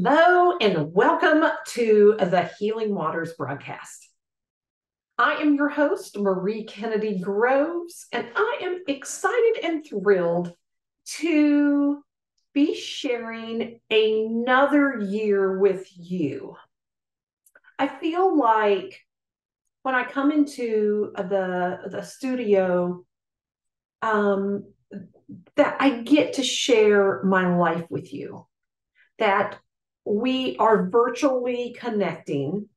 Hello and welcome to the Healing Waters broadcast. I am your host, Marie Kennedy Groves, and I am excited and thrilled to be sharing another year with you. I feel like when I come into the studio, that I get to share my life with you, that we are virtually connecting,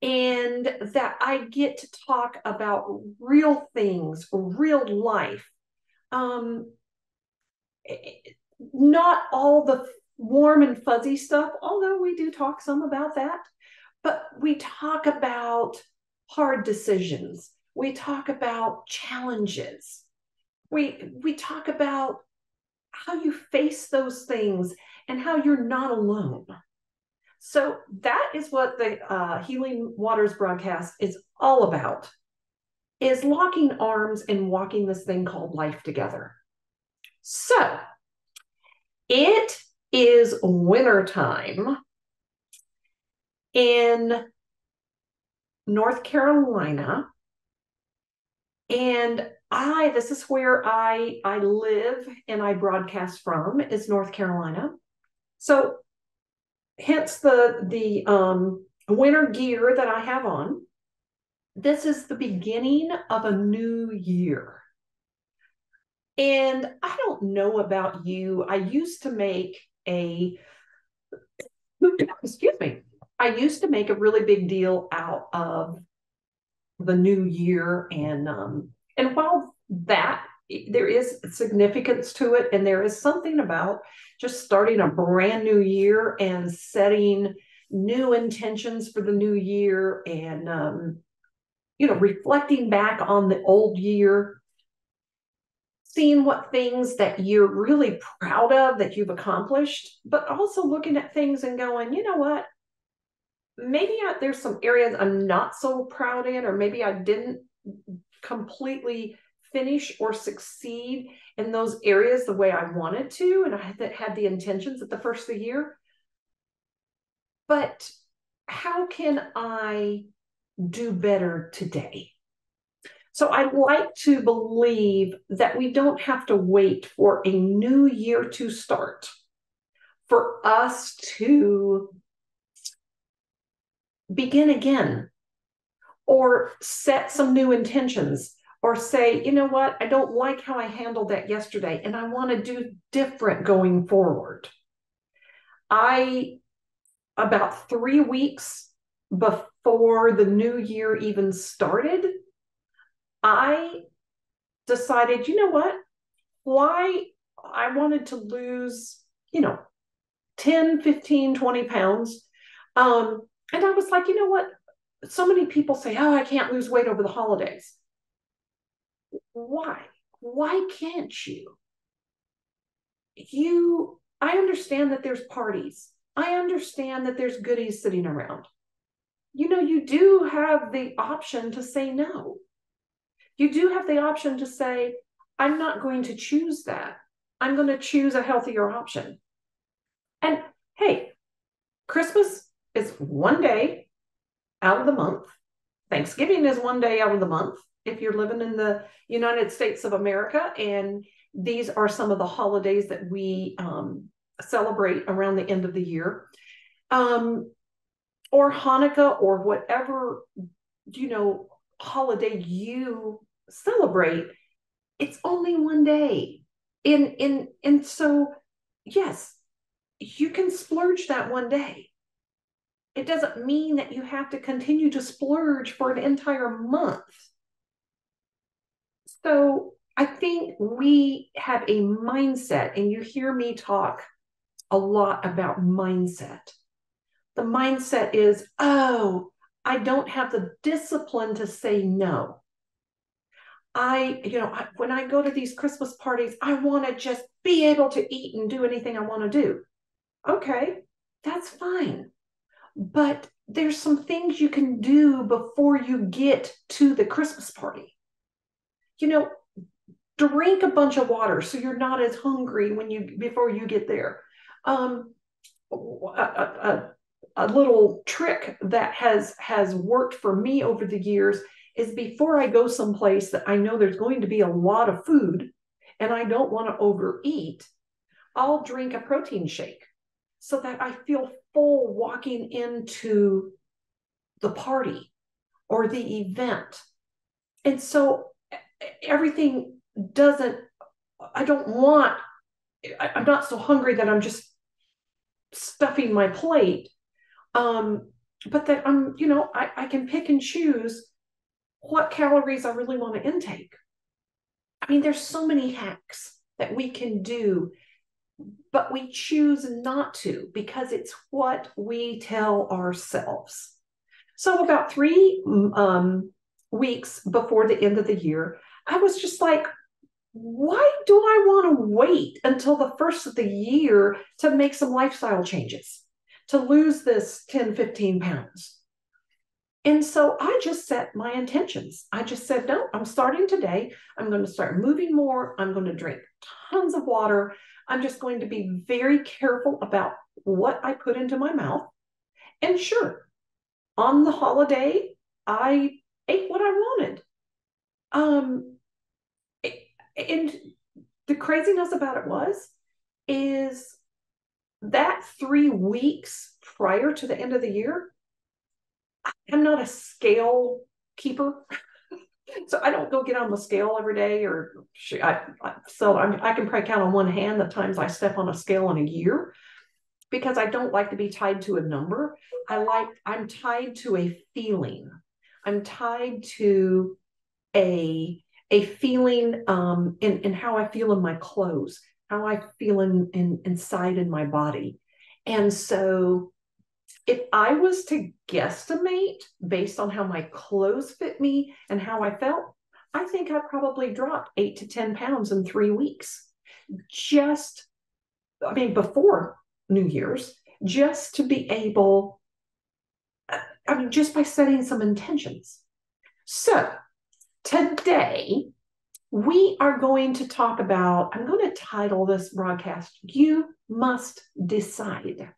and that I get to talk about real things, real life. Um, Not all the warm and fuzzy stuff, although we do talk some about that, but we talk about hard decisions. We talk about challenges. We talk about how you face those things and how you're not alone. So that is what the Healing Waters broadcast is all about, is locking arms and walking this thing called life together. So it is wintertime in North Carolina. And this is where I live and I broadcast from, is North Carolina. So hence the winter gear that I have on. This is the beginning of a new year. And I don't know about you. I used to make excuse me, I used to make a really big deal out of the new year. And while that, there is significance to it, and there is something about just starting a brand new year and setting new intentions for the new year, and reflecting back on the old year, seeing what things that you're really proud of that you've accomplished, but also looking at things and going, you know what, maybe there's some areas I'm not so proud in, or maybe I didn't completely finish or succeed in those areas the way I wanted to, and I had the intentions at the first of the year. But how can I do better today? So I like to believe that we don't have to wait for a new year to start for us to begin again, or set some new intentions, or say, you know what, I don't like how I handled that yesterday, and I want to do different going forward. About 3 weeks before the new year even started, I decided, you know what, why I wanted to lose, 10, 15, 20 pounds. And I was like, you know what? So many people say, oh, I can't lose weight over the holidays. Why? Why can't you? I understand that there's parties. I understand that there's goodies sitting around. You do have the option to say no. You do have the option to say, I'm not going to choose that. I'm going to choose a healthier option. And hey, Christmas is one day out of the month. Thanksgiving is one day out of the month if you're living in the United States of America. And these are some of the holidays that we celebrate around the end of the year. Or Hanukkah, or whatever, holiday you celebrate. It's only one day. And so, yes, you can splurge that one day. It doesn't mean that you have to continue to splurge for an entire month. So I think we have a mindset, and you hear me talk a lot about mindset. The mindset is, oh, I don't have the discipline to say no. When I go to these Christmas parties, I want to just be able to eat and do anything I want to do. Okay, that's fine. But there's some things you can do before you get to the Christmas party. Drink a bunch of water so you're not as hungry before you get there. a little trick that has worked for me over the years is before I go someplace that I know there's going to be a lot of food and I don't want to overeat, I'll drink a protein shake so that I feel full walking into the party or the event. And so everything doesn't, I don't want, I'm not so hungry that I'm just stuffing my plate. But that I can pick and choose what calories I really want to intake. I mean, there's so many hacks that we can do, but we choose not to because it's what we tell ourselves. So about 3 weeks before the end of the year, I was just like, why do I want to wait until the first of the year to make some lifestyle changes, to lose this 10, 15 pounds? And so I just set my intentions. I just said, no, I'm starting today. I'm going to start moving more. I'm going to drink tons of water. I'm just going to be very careful about what I put into my mouth. And sure, on the holiday, I ate what I wanted. And the craziness about it is that 3 weeks prior to the end of the year, I'm not a scale keeper. So I don't go get on the scale every day, I can probably count on one hand the times I step on a scale in a year because I don't like to be tied to a number. I'm tied to a feeling. I'm tied to a feeling in how I feel in my clothes, how I feel inside in my body. And so if I was to guesstimate based on how my clothes fit me and how I felt, I think I probably dropped 8 to 10 pounds in 3 weeks. Before New Year's, just to be able, just by setting some intentions. So today, we are going to talk about, I'm going to title this broadcast, You Must Decide.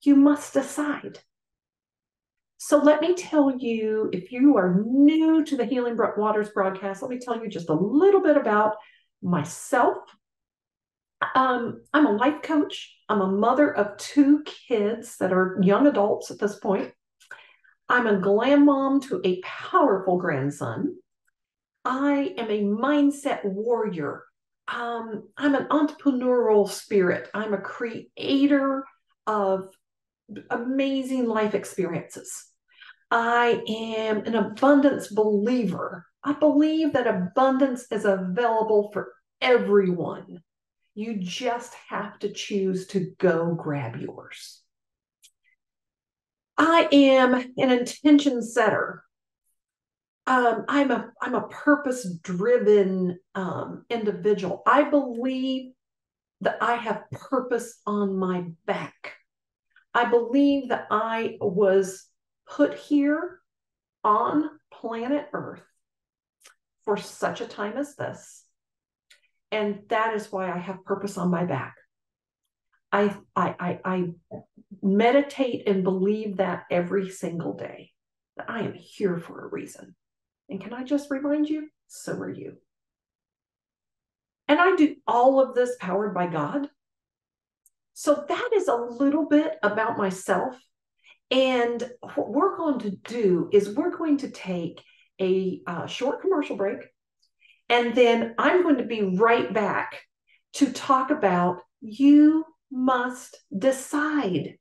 You must decide. So let me tell you, if you are new to the Healing Waters broadcast, let me tell you just a little bit about myself. I'm a life coach. I'm a mother of 2 kids that are young adults at this point. I'm a glam mom to a powerful grandson. I am a mindset warrior. I'm an entrepreneurial spirit. I'm a creator of amazing life experiences. I am an abundance believer. I believe that abundance is available for everyone. You just have to choose to go grab yours. I am an intention setter. I'm a purpose-driven individual. I believe that I have purpose on my back. I believe that I was put here on planet Earth for such a time as this. And that is why I have purpose on my back. I meditate and believe that every single day, that I am here for a reason. And can I just remind you, so are you. And I do all of this powered by God. So that is a little bit about myself. And what we're going to do is we're going to take a short commercial break. And then I'm going to be right back to talk about you must decide.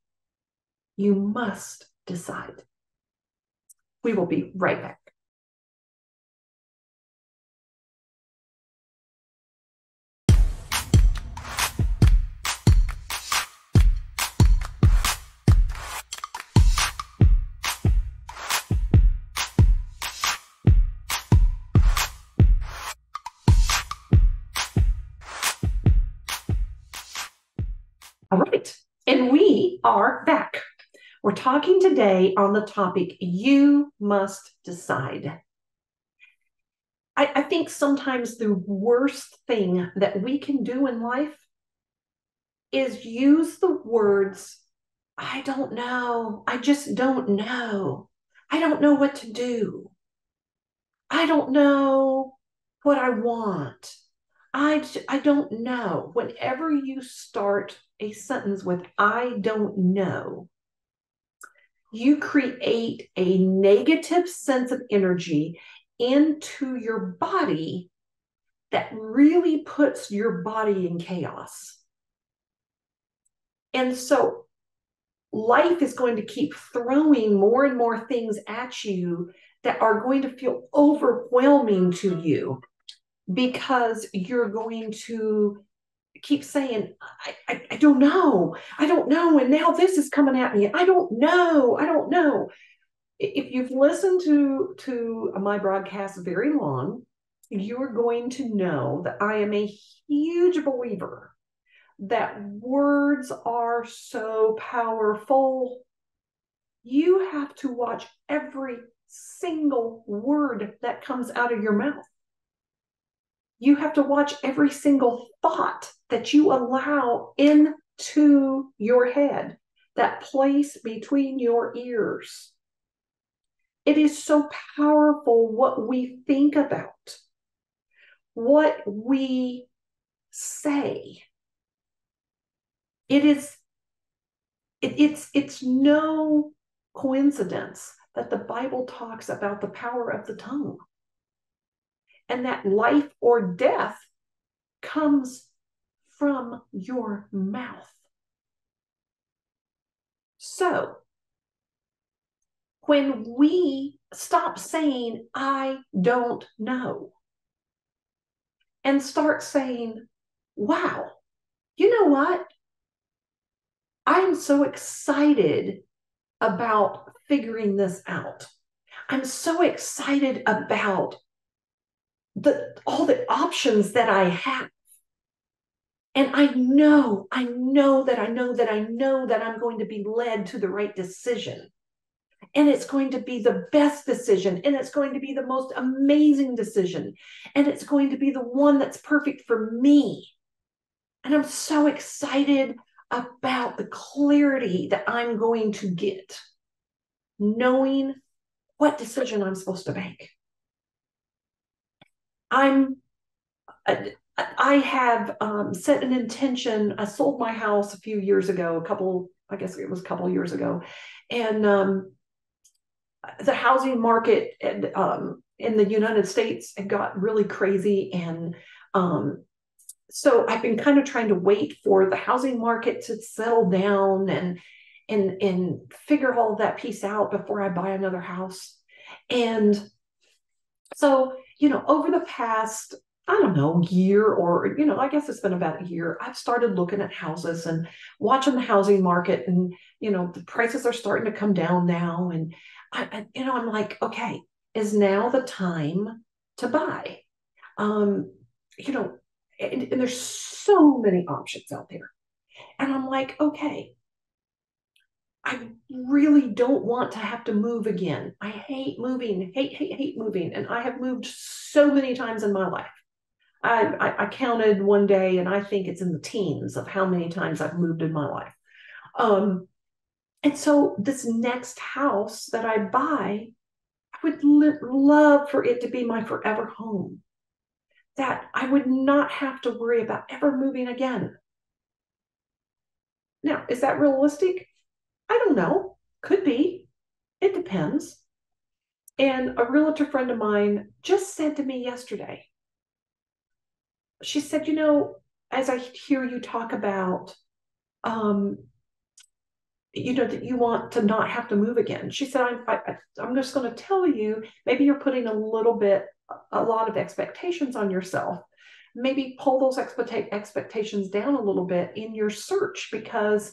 You must decide. We will be right back. All right, and we are back. We're talking today on the topic, you must decide. I think sometimes the worst thing that we can do in life is use the words, I don't know. I just don't know. I don't know what to do. I don't know what I want. I don't know. Whenever you start a sentence with I don't know, you create a negative sense of energy into your body that really puts your body in chaos. And so life is going to keep throwing more and more things at you that are going to feel overwhelming to you because you're going to keep saying, I don't know. I don't know. And now this is coming at me. I don't know. I don't know. If you've listened to my broadcast very long, you're going to know that I am a huge believer that words are so powerful. You have to watch every single word that comes out of your mouth. You have to watch every single thought that you allow into your head, that place between your ears. It is so powerful what we think about, what we say. It's no coincidence that the Bible talks about the power of the tongue and that life or death comes from your mouth. So when we stop saying, I don't know, and start saying, wow, you know what? I'm so excited about figuring this out. I'm so excited about all the options that I have. And I know that I'm going to be led to the right decision. And it's going to be the best decision. And it's going to be the most amazing decision. And it's going to be the one that's perfect for me. And I'm so excited about the clarity that I'm going to get, knowing what decision I'm supposed to make. I have set an intention. I sold my house a few years ago, I guess it was a couple of years ago. And the housing market in the United States had got really crazy. And so I've been kind of trying to wait for the housing market to settle down and figure all of that piece out before I buy another house. And so, over the past, I don't know, year or, I guess it's been about a year, I've started looking at houses and watching the housing market, and, the prices are starting to come down now. And I'm like, okay, is now the time to buy? And there's so many options out there. And I'm like, okay, I really don't want to have to move again. I hate moving, hate moving. And I have moved so many times in my life. I counted one day, and I think it's in the teens of how many times I've moved in my life. And so this next house that I buy, I would love for it to be my forever home, that I would not have to worry about ever moving again. Now, is that realistic? I don't know. Could be. It depends. And a realtor friend of mine just said to me yesterday, she said, as I hear you talk about, that you want to not have to move again. She said, I'm just going to tell you, maybe you're putting a lot of expectations on yourself. Maybe pull those expectations down a little bit in your search, because,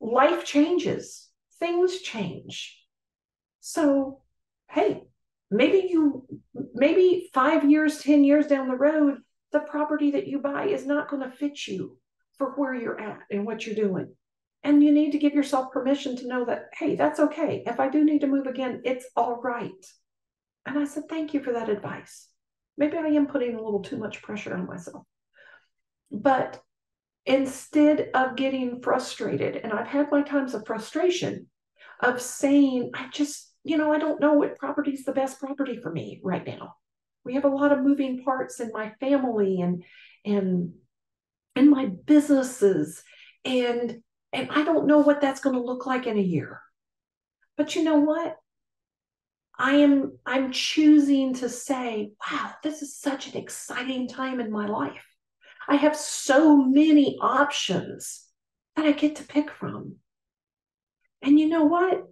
life changes, things change. So, hey, maybe 5 years, 10 years down the road, the property that you buy is not going to fit you for where you're at and what you're doing. And you need to give yourself permission to know that, hey, that's okay. If I do need to move again, it's all right. And I said, thank you for that advice. Maybe I am putting a little too much pressure on myself. But instead of getting frustrated. And I've had my times of frustration of saying, I don't know what property is the best property for me right now. We have a lot of moving parts in my family and in my businesses. And I don't know what that's going to look like in a year. But you know what? I'm choosing to say, wow, this is such an exciting time in my life. I have so many options that I get to pick from. And you know what?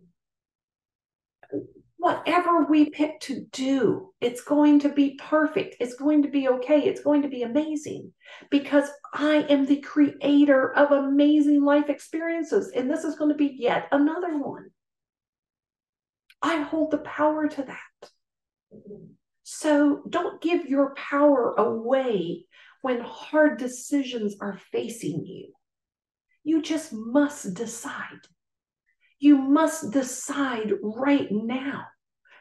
Whatever we pick to do, it's going to be perfect. It's going to be okay. It's going to be amazing because I am the creator of amazing life experiences. And this is going to be yet another one. I hold the power to that. So don't give your power away when hard decisions are facing you. You just must decide. You must decide right now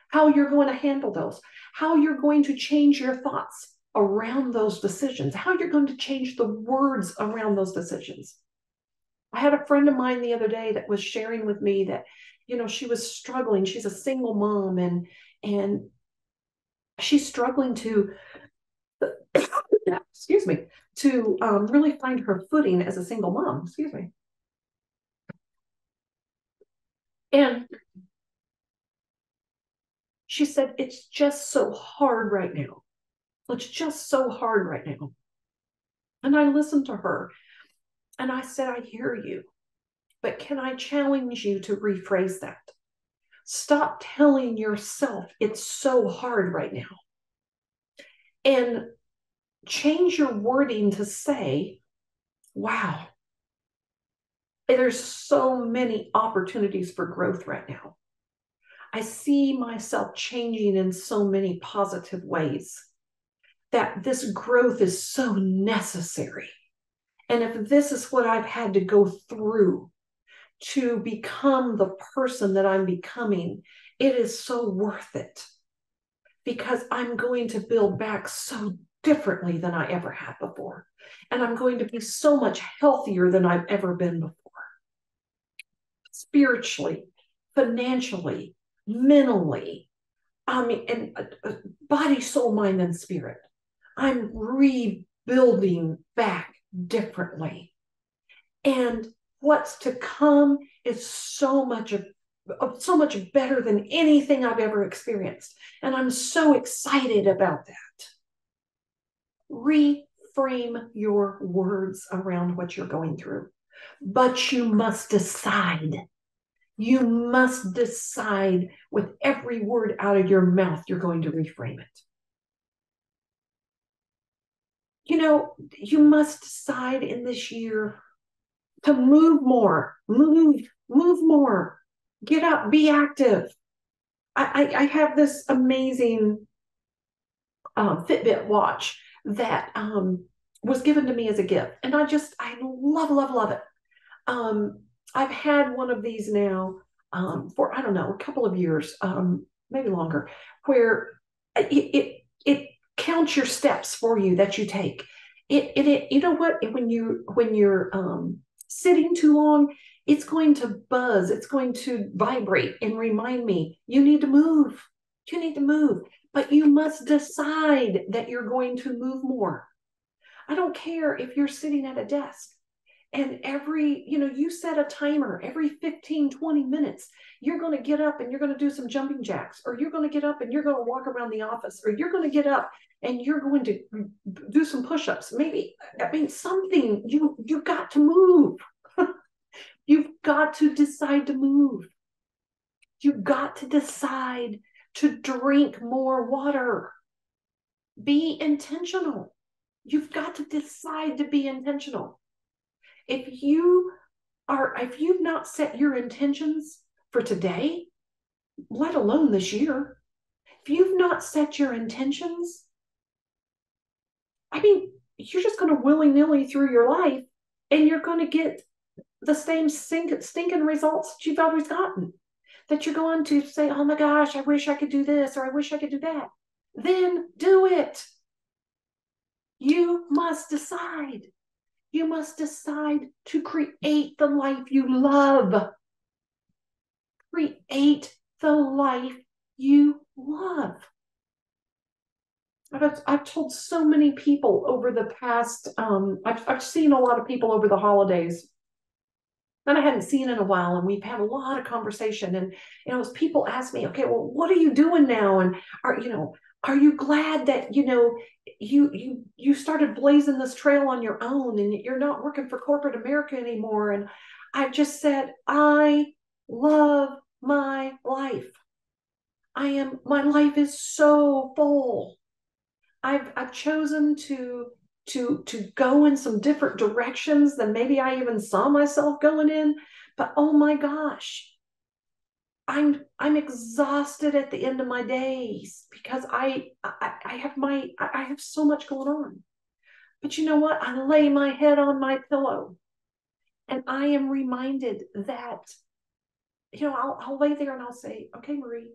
how you're going to handle those, how you're going to change your thoughts around those decisions, how you're going to change the words around those decisions. I had a friend of mine the other day that was sharing with me that, she was struggling. She's a single mom and she's struggling to, excuse me, to really find her footing as a single mom. Excuse me. And she said, it's just so hard right now. It's just so hard right now. And I listened to her and I said, I hear you, but can I challenge you to rephrase that? Stop telling yourself it's so hard right now and change your wording to say, wow, there's so many opportunities for growth right now. I see myself changing in so many positive ways that this growth is so necessary. And if this is what I've had to go through to become the person that I'm becoming, it is so worth it because I'm going to build back so differently than I ever have before. And I'm going to be so much healthier than I've ever been before. Spiritually, financially, mentally, and body, soul, mind, and spirit. I'm rebuilding back differently. And what's to come is so much better than anything I've ever experienced. And I'm so excited about that. Reframe your words around what you're going through. But you must decide. You must decide with every word out of your mouth, you're going to reframe it. You must decide in this year to move more, move more, get up, be active. I have this amazing Fitbit watch that was given to me as a gift. And I love it. I've had one of these now for, I don't know, a couple of years, maybe longer, where it counts your steps for you that you take. You know what? When you're sitting too long, it's going to buzz. It's going to vibrate and remind me, you need to move. You need to move. But you must decide that you're going to move more. I don't care if you're sitting at a desk and you set a timer every 15, 20 minutes. You're going to get up and you're going to do some jumping jacks, or you're going to get up and you're going to walk around the office, or you're going to get up and you're going to do some push-ups. Something, you got to move. You've got to decide to move. You've got to decide to drink more water. Be intentional. You've got to decide to be intentional. If you've not set your intentions for today, let alone this year, if you've not set your intentions, you're just going to willy-nilly through your life and you're going to get the same stinking results that you've always gotten. That you're going to say, oh my gosh, I wish I could do this, or I wish I could do that. Then do it. You must decide. You must decide to create the life you love. Create the life you love. I've told so many people over the past, I've seen a lot of people over the holidays that I hadn't seen in a while, and we've had a lot of conversation. And as people ask me, okay, well, what are you doing now? And are you glad that you started blazing this trail on your own, and you're not working for corporate America anymore? And I just said, I love my life. My life is so full. I've chosen to go in some different directions than maybe I even saw myself going in. But oh my gosh, I'm exhausted at the end of my days because I have so much going on. But you know what? I lay my head on my pillow and I am reminded that, I'll lay there and I'll say, okay, Marie,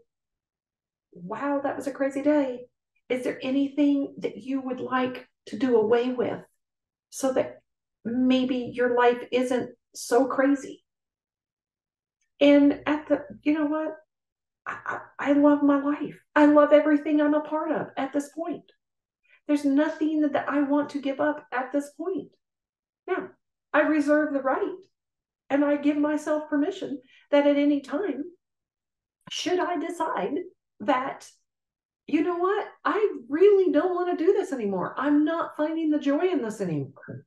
wow, that was a crazy day. Is there anything that you would like to do away with so that maybe your life isn't so crazy? And you know what? I love my life. I love everything I'm a part of at this point. There's nothing that I want to give up at this point. Now, I reserve the right and I give myself permission that at any time, should I decide that, you know what, I really don't want to do this anymore, I'm not finding the joy in this anymore,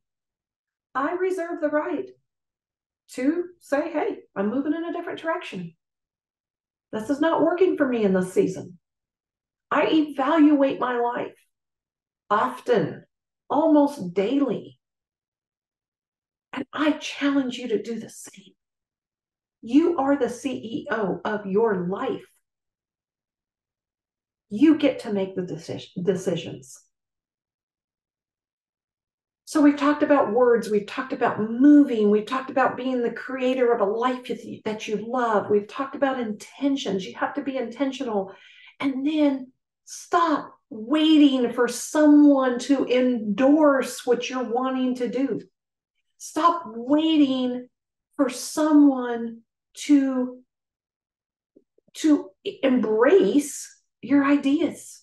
I reserve the right to say, hey, I'm moving in a different direction. This is not working for me in this season. I evaluate my life often, almost daily. And I challenge you to do the same. You are the CEO of your life. You get to make the decisions. So we've talked about words, we've talked about moving, we've talked about being the creator of a life that you love. We've talked about intentions. You have to be intentional. And then stop waiting for someone to endorse what you're wanting to do. Stop waiting for someone to embrace your ideas.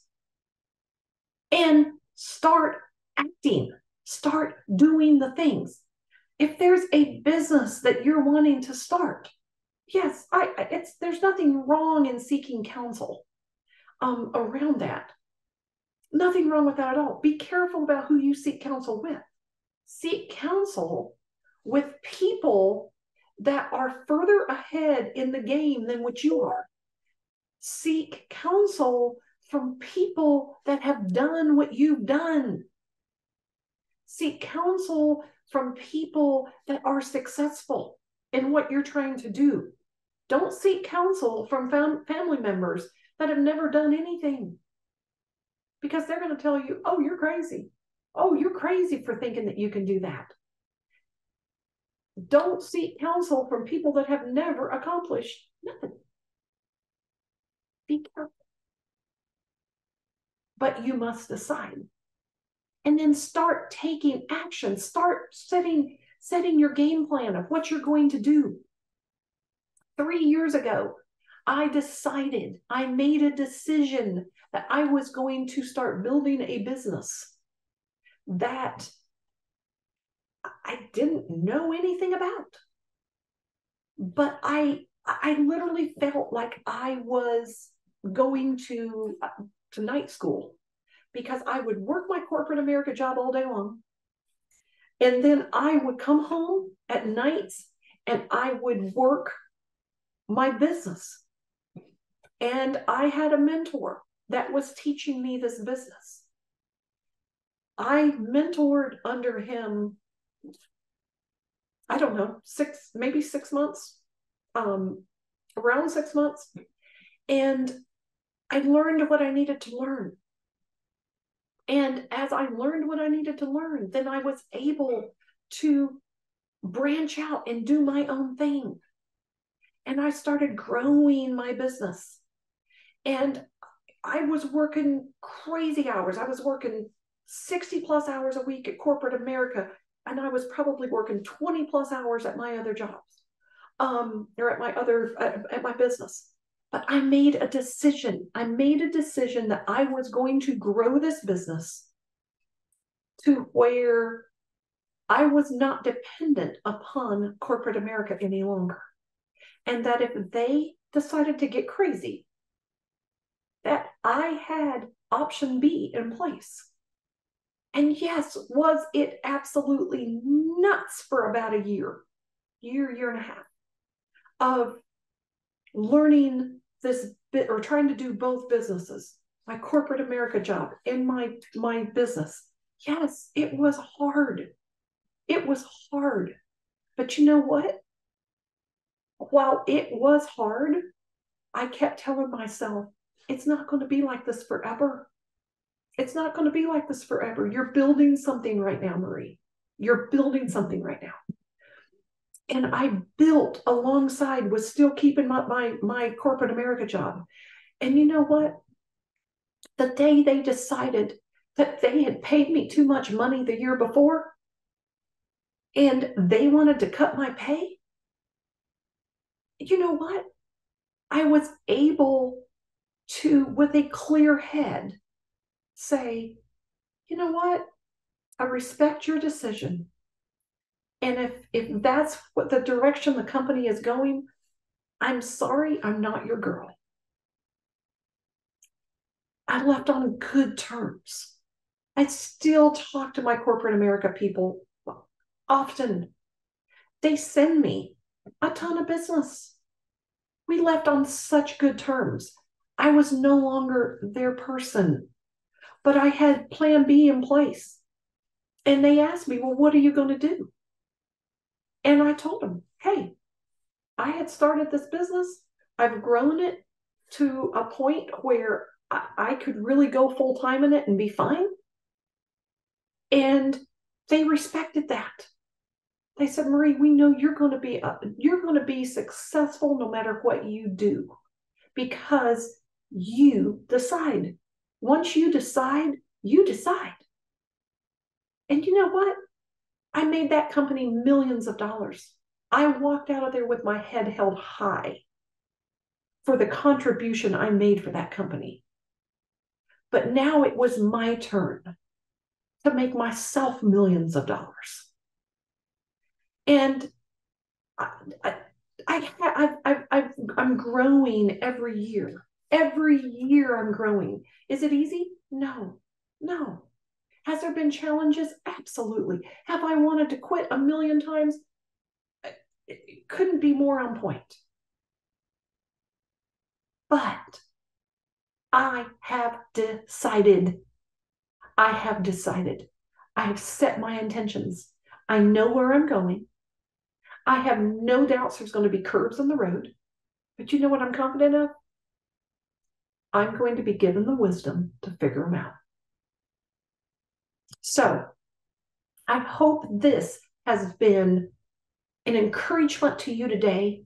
And start acting. Start doing the things. If there's a business that you're wanting to start, yes, there's nothing wrong in seeking counsel around that. Nothing wrong with that at all. Be careful about who you seek counsel with. Seek counsel with people that are further ahead in the game than what you are. Seek counsel from people that have done what you've done. Seek counsel from people that are successful in what you're trying to do. Don't seek counsel from family members that have never done anything, because they're going to tell you, oh, you're crazy. Oh, you're crazy for thinking that you can do that. Don't seek counsel from people that have never accomplished nothing. Be careful. But you must decide. And then start taking action. Start setting your game plan of what you're going to do. 3 years ago, I made a decision that I was going to start building a business that I didn't know anything about. But I literally felt like I was going to night school, because I would work my corporate America job all day long. And then I would come home at nights and I would work my business. And I had a mentor that was teaching me this business. I mentored under him, I don't know, maybe 6 months, around 6 months. And I learned what I needed to learn. And as I learned what I needed to learn, then I was able to branch out and do my own thing. And I started growing my business. And I was working crazy hours. I was working 60 plus hours a week at corporate America, and I was probably working 20 plus hours at my other jobs, or at my business. But I made a decision. I made a decision that I was going to grow this business to where I was not dependent upon corporate America any longer. And that if they decided to get crazy, that I had option B in place. And yes, was it absolutely nuts for about a year and a half of learning this bit or trying to do both businesses, my corporate America job and my business. Yes, it was hard. It was hard. But you know what? While it was hard, I kept telling myself, it's not going to be like this forever. It's not going to be like this forever. You're building something right now, Marie. You're building something right now. And I built alongside with still keeping my corporate America job. And you know what? The day they decided that they had paid me too much money the year before and they wanted to cut my pay, you know what? I was able to, with a clear head, say, you know what? I respect your decision. And if that's what the direction the company is going, I'm sorry, I'm not your girl. I left on good terms. I still talk to my corporate America people often. They send me a ton of business. We left on such good terms. I was no longer their person, but I had plan B in place. And they asked me, well, what are you going to do? And I told them, hey, I had started this business. I've grown it to a point where I could really go full time in it and be fine. And they respected that. They said, Marie, we know you're going to be successful no matter what you do because you decide. Once you decide, you decide. And you know what? I made that company millions of dollars. I walked out of there with my head held high for the contribution I made for that company. But now it was my turn to make myself millions of dollars. And I'm growing every year. Every year I'm growing. Is it easy? No, no. Has there been challenges? Absolutely. Have I wanted to quit a million times? It couldn't be more on point. But I have decided. I have decided. I have set my intentions. I know where I'm going. I have no doubts there's going to be curves in the road. But you know what I'm confident of? I'm going to be given the wisdom to figure them out. So I hope this has been an encouragement to you today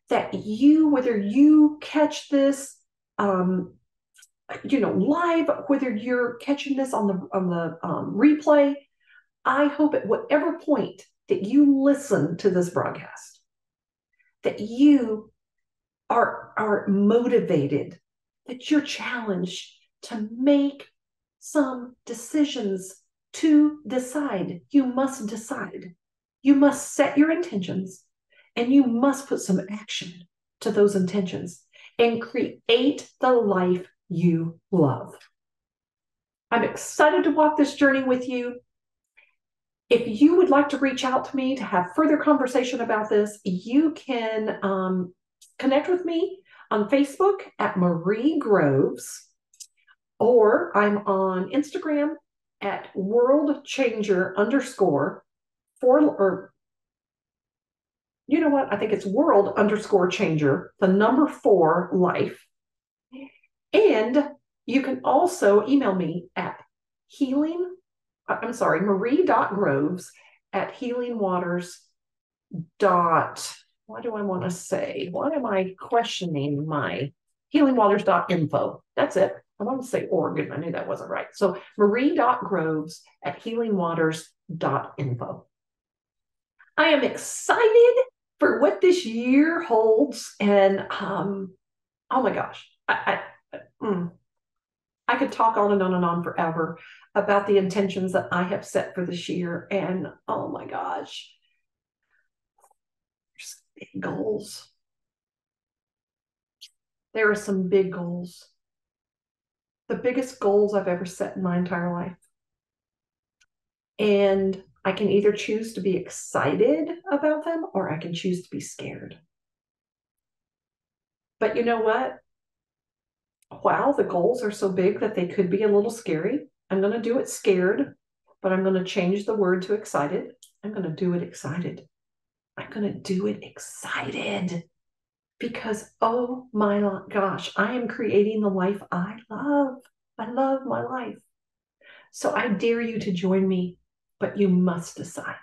that whether you catch this, live, whether you're catching this on the replay, I hope at whatever point that you listen to this broadcast, that you are motivated, that you're challenged to make some decisions to decide. You must decide. You must set your intentions and you must put some action to those intentions and create the life you love. I'm excited to walk this journey with you. If you would like to reach out to me to have further conversation about this, you can connect with me on Facebook at Marie Groves, or I'm on Instagram at worldchanger_4, or you know what? I think it's world_changer, the number 4 life. And you can also email me at Marie.groves at healingwaters. What do I want to say? Why am I questioning my healingwaters.info? That's it. I want to say org, and I knew that wasn't right. So Marie.groves at healingwaters.info. I am excited for what this year holds. And oh my gosh, I could talk on and on and on forever about the intentions that I have set for this year. And oh my gosh, there's big goals. There are some big goals. The biggest goals I've ever set in my entire life. And I can either choose to be excited about them or I can choose to be scared. But you know what? While the goals are so big that they could be a little scary, I'm going to do it scared, but I'm going to change the word to excited. I'm going to do it excited. I'm going to do it excited because, oh my gosh, I am creating the life I love. I love my life. So I dare you to join me, but you must decide.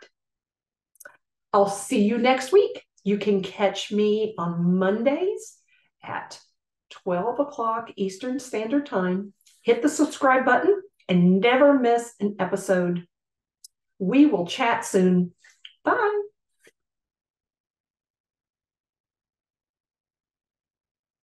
I'll see you next week. You can catch me on Mondays at 12 o'clock Eastern Standard Time. Hit the subscribe button and never miss an episode. We will chat soon. Bye.